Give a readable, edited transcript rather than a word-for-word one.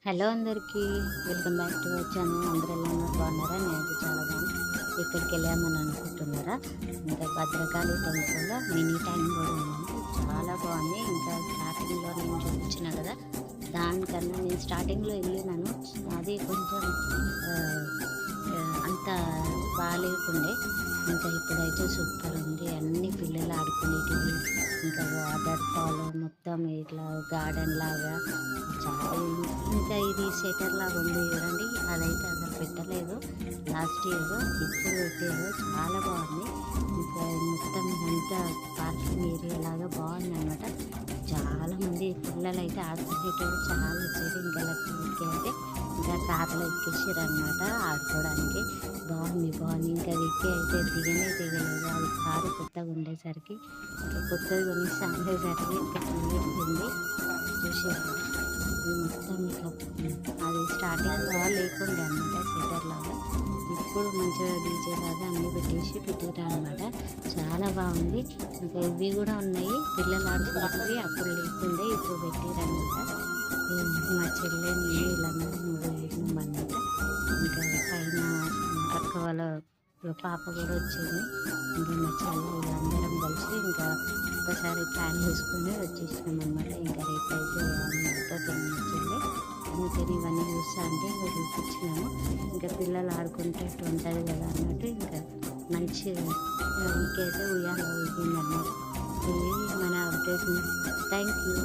Hello అందరికీ, welcome back to our channel. అందరూ ఎలా ఉన్నారు? బాగున్నారా? నేనైతే చాలా బాగున్నాను. ఇక్కడికి వెళ్ళామని అనుకుంటున్నారా? ఇంకా భద్రకాళి టెంపుల్లో మినీ ట్యాంక్ కూడా ఉంది. చాలా బాగుంది. ఇంకా స్టార్టింగ్లో నేను చూపించిన కదా, దానికన్నా నేను స్టార్టింగ్లో వెళ్ళినాను. అది కొంచెం అంత బాగాలేకుండే. ఇంకా ఇప్పుడైతే సూపర్ ఉంది. అన్ని పిల్లలు ఆడుకునేటివి, ఇంకా వాటర్ ఫాల్ మొత్తం ఇట్లా గార్డెన్ లాగా చాలా. ఇంకా ఇది సెటర్ లాగా ఉంది చూడండి, అదైతే అసలు పెట్టలేదు లాస్ట్ ఇయర్, ఇప్పుడు పెట్టారు. చాలా బాగుంది. ఇంకా మొత్తం ఇదంతా పార్కింగ్ ఏరియా లాగా బాగుంది అనమాట. చాలామంది పిల్లలు అయితే ఆడుకునేటప్పుడు చాలా వచ్చేది. ఇంకా లక్కీకి అయితే ఇంకా కార్లో ఎక్కేసారు అనమాట ఆడుకోవడానికి. బాగుంది. ఇంకా విక్కీ అయితే దిగలేదు. అది కారు కొత్తగా ఉండేసరికి, ఇంకా కొత్తది కొనిస్తే అనేసరికి ఇంకా ఉంది. చూసారు ఇది మొత్తం ఇట్లా. అది స్టార్టింగ్లో లేకుండే అనమాట సెటర్ లాగా. ఇప్పుడు మంచిగా డీజే లాగా అన్నీ పెట్టారు అనమాట. చాలా బాగుంది. ఇంకా ఇవి కూడా ఉన్నాయి పిల్లలు ఆడుకునేవి, అప్పుడు లేకుండే ఇప్పుడు పెట్టారు అనమాట. మా చెల్లె నేను వీళ్ళందరూ వెళ్ళినాం అనమాట. ఇంకా పైన అక్క వాళ్ళ పాప కూడా వచ్చింది. ఇంకా మా చెల్లె వీళ్ళందరం కలిసి ఇంకా ఒకసారి ప్లాన్ చేసుకుని వచ్చేసినాం అనమాట. ఇంకా రేపైతే చెల్లి అందుకని ఇవన్నీ చూస్తా అంటే ఇంకా చూపించినాము. ఇంకా పిల్లలు ఆడుకుంటట్టు ఉంటుంది కదా అన్నట్టు. ఇంకా మంచి వీకైతే ఉయ్యాల ఊగిందన్నమాట. ఇది మన అప్డేట్. Thank you.